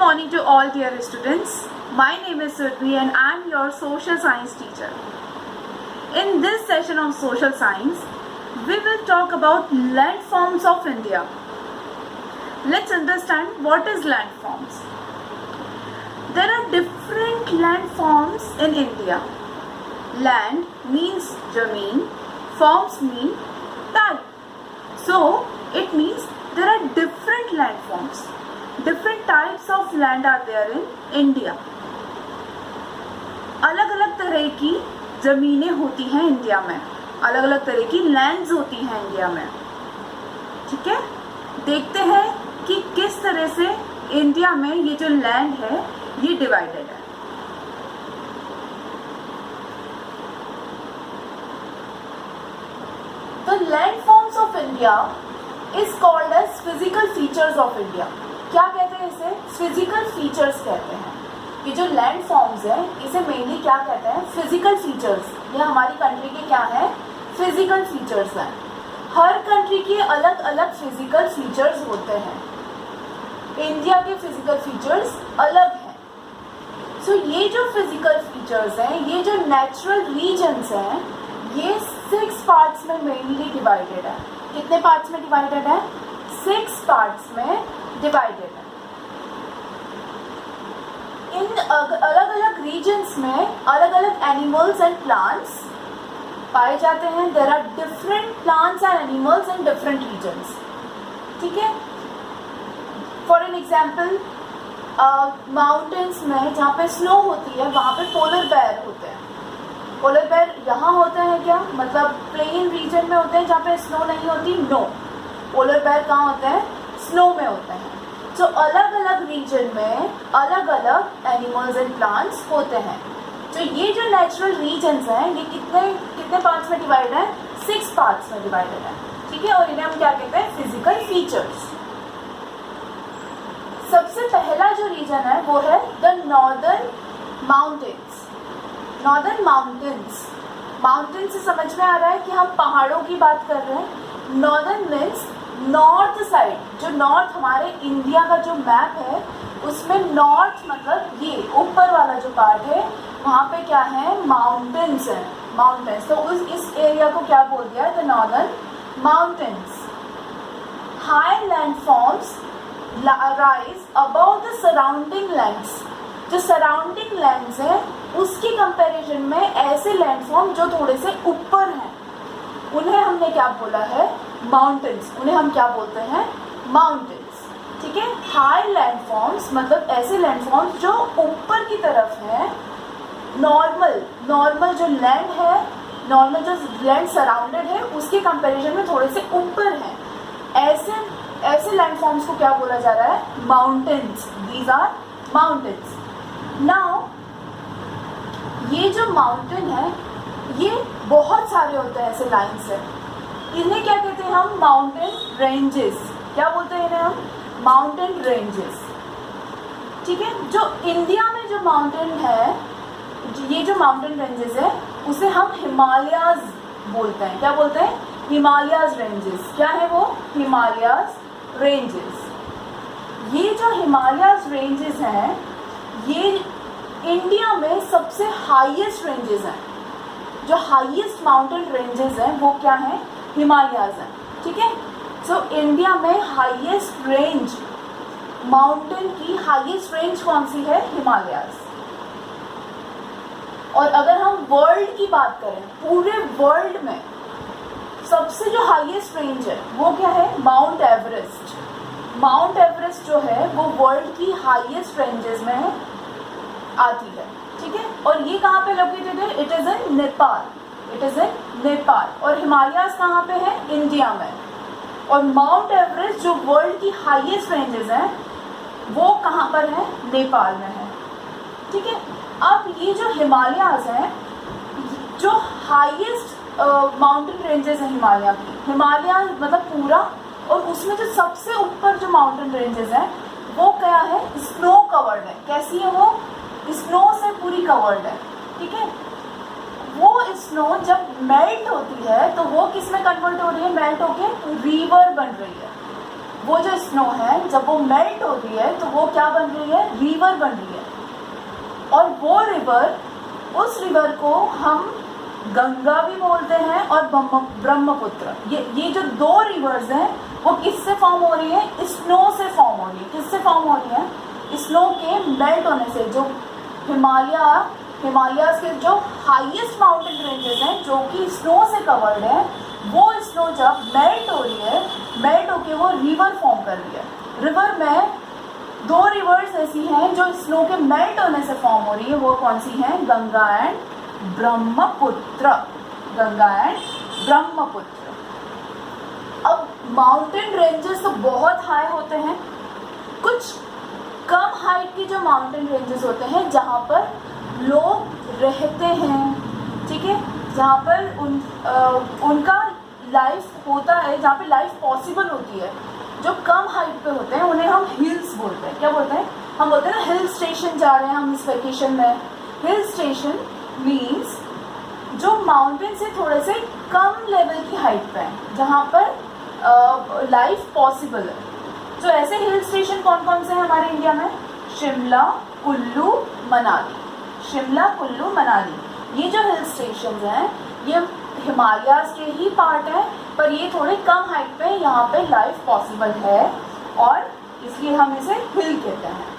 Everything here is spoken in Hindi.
morning to all dear students. My name is Survi and I am your social science teacher. In this session of social science, we will talk about landforms of India. Let's understand what is landforms. There are different landforms in India. Land means Jameen, forms mean type. So it means there are different landforms. Different types of land are there in India. अलग अलग तरह की ज़मीनें होती हैं इंडिया में, अलग अलग तरह की लैंड्स होती हैं इंडिया में. ठीक है, देखते हैं कि किस तरह से इंडिया में ये जो लैंड है ये डिवाइडेड है. The landforms of India is called as physical features of India. क्या कहते हैं इसे? फिजिकल फीचर्स कहते हैं. ये जो लैंड फॉर्म्स है इसे मेनली क्या कहते हैं? Physical features. ये हमारी कंट्री के क्या है? फिजिकल फीचर्स हैं. हर कंट्री के अलग अलग फिजिकल फीचर्स होते हैं. इंडिया के फिजिकल फीचर्स अलग हैं. सो ये जो फिजिकल फीचर्स हैं, ये जो नेचुरल रीजन्स हैं, ये 6 पार्ट्स में मेनली डिवाइडेड है. कितने पार्ट्स में डिवाइडेड है? 6 पार्ट्स में डिवाइडेड है. इन अलग अलग रीजन्स में अलग अलग एनिमल्स एंड प्लांट्स पाए जाते हैं. There are different plants and animals in different regions. ठीक है, फॉर एन एग्जाम्पल माउंटेन्स में जहाँ पे स्नो होती है वहाँ पे पोलर बेयर होते हैं. पोलर बेयर यहाँ होते हैं क्या? मतलब प्लेन रीजन में होते हैं जहाँ पे स्नो नहीं होती? नो. पोलर बेयर कहाँ होते हैं? स्नो में होते हैं. तो अलग अलग रीजन में अलग अलग एनिमल्स एंड प्लांट्स होते हैं. तो ये जो नेचुरल रीजन्स हैं ये कितने पार्ट्स में डिवाइड है? 6 पार्ट्स में डिवाइडेड है. ठीक है, और इन्हें हम क्या कहते हैं? Physical features. सबसे पहला जो रीजन है वो है the northern mountains. Northern mountains, mountain से समझ में आ रहा है कि हम पहाड़ों की बात कर रहे हैं. Northern means north side. जो नॉर्थ हमारे इंडिया का जो मैप है उसमें नॉर्थ मतलब ये ऊपर वाला जो पार्ट है वहाँ पे क्या है? माउंटेन्स है. माउंटेन्स. तो इस एरिया को क्या बोल दिया है? The northern mountains. High landforms rise above the surrounding lands. जो सराउंडिंग लैंड्स हैं उसके कंपैरिजन में ऐसे लैंडफॉर्म जो थोड़े से ऊपर हैं उन्हें हमने क्या बोला है? माउंटेन्स. उन्हें हम क्या बोलते हैं? माउंटेन्स. ठीक है, हाई लैंडफॉर्म्स मतलब ऐसे लैंडफॉर्म्स जो ऊपर की तरफ हैं. नॉर्मल जो लैंड है, नॉर्मल जो लैंड सराउंडेड है उसके कंपैरिजन में थोड़े से ऊपर हैं. ऐसे लैंडफॉर्म्स को क्या बोला जा रहा है? Mountains. These are mountains. Now ये जो माउंटेन है ये बहुत सारे होते हैं ऐसे लाइन से. इन्हें क्या कहते हैं हम? Mountain ranges. क्या बोलते हैं इन्हें हम? Mountain ranges. ठीक है, जो इंडिया में जो माउंटेन है, ये जो माउंटेन रेंजेस है उसे हम हिमालयाज बोलते हैं. क्या बोलते हैं? हिमालयाज रेंजेस. क्या है वो? हिमालयाज रेंजेस. ये जो हिमालयाज रेंजेस हैं ये इंडिया में सबसे हाईएस्ट रेंजेस हैं. जो हाईएस्ट माउंटेन रेंजेस हैं वो क्या हैं? हिमालयाज हैं. ठीक है, सो इंडिया में हाईएस्ट रेंज, माउंटेन की हाईएस्ट रेंज कौन सी है? हिमालयाज. और अगर हम वर्ल्ड की बात करें, पूरे वर्ल्ड में सबसे जो हाईएस्ट रेंज है वो क्या है? Mount Everest. माउंट एवरेस्ट जो है वो वर्ल्ड की हाईएस्ट रेंजेस में आती है. ठीक है, और ये कहाँ पे लोकेटेड है? It is in Nepal. It is in Nepal. और हिमालयाज कहाँ पे है? इंडिया में. और माउंट एवरेस्ट जो वर्ल्ड की हाईएस्ट रेंजेस हैं वो कहाँ पर है? नेपाल में है. ठीक है, अब ये जो हिमालयाज हैं, जो हाईएस्ट माउंटेन रेंजेस हैं हिमालय की, हिमालय मतलब पूरा, और उसमें जो सबसे ऊपर जो माउंटेन रेंजेस हैं वो क्या है? स्नो कवर्ड है. कैसी है वो? स्नो से पूरी कवर्ड है. ठीक है, वो स्नो जब मेल्ट होती है तो वो किस में कन्वर्ट हो रही है? मेल्ट होके रिवर बन रही है. वो जो स्नो है जब वो मेल्ट होती है तो वो क्या बन रही है, रिवर बन रही है। और वो रिवर, उस रिवर को हम गंगा भी बोलते हैं और ब्रह्मपुत्र। ये जो दो रिवर्स हैं वो किससे फॉर्म हो रही है, स्नो से फॉर्म हो रही है। किससे फॉर्म हो रही है, स्नो के मेल्ट होने से। जो हिमालयाज के जो हाईएस्ट माउंटेन रेंजेस हैं जो कि स्नो से कवर्ड है, वो स्नो जब मेल्ट हो रही है, मेल्ट होके वो रिवर फॉर्म कर रही है। रिवर में दो रिवर्स ऐसी हैं जो स्नो के मेल्ट होने से फॉर्म हो रही है, वो कौन सी हैं, गंगा एंड ब्रह्मपुत्र। गंगा एंड ब्रह्मपुत्र। अब माउंटेन रेंजेस तो बहुत हाई होते हैं, कुछ कम हाइट की जो माउंटेन रेंजेस होते हैं जहाँ पर लोग रहते हैं, ठीक है, जहाँ पर उनका लाइफ होता है, जहाँ पे लाइफ पॉसिबल होती है, जो कम हाइट पे होते हैं उन्हें हम हिल्स बोलते हैं। क्या बोलते हैं, हम बोलते हैं ना हिल स्टेशन जा रहे हैं हम इस वेकेशन में। हिल स्टेशन मीन्स जो माउंटेन से थोड़े से कम लेवल की हाइट पे है, जहाँ पर लाइफ पॉसिबल है। तो ऐसे हिल स्टेशन कौन कौन से हैं हमारे इंडिया में, शिमला, कुल्लू, मनाली। शिमला, कुल्लू, मनाली, ये जो हिल स्टेशन हैं ये हिमालयाज के ही पार्ट है, पर ये थोड़े कम हाइट पे यहाँ पे लाइफ पॉसिबल है और इसलिए हम इसे हिल कहते हैं।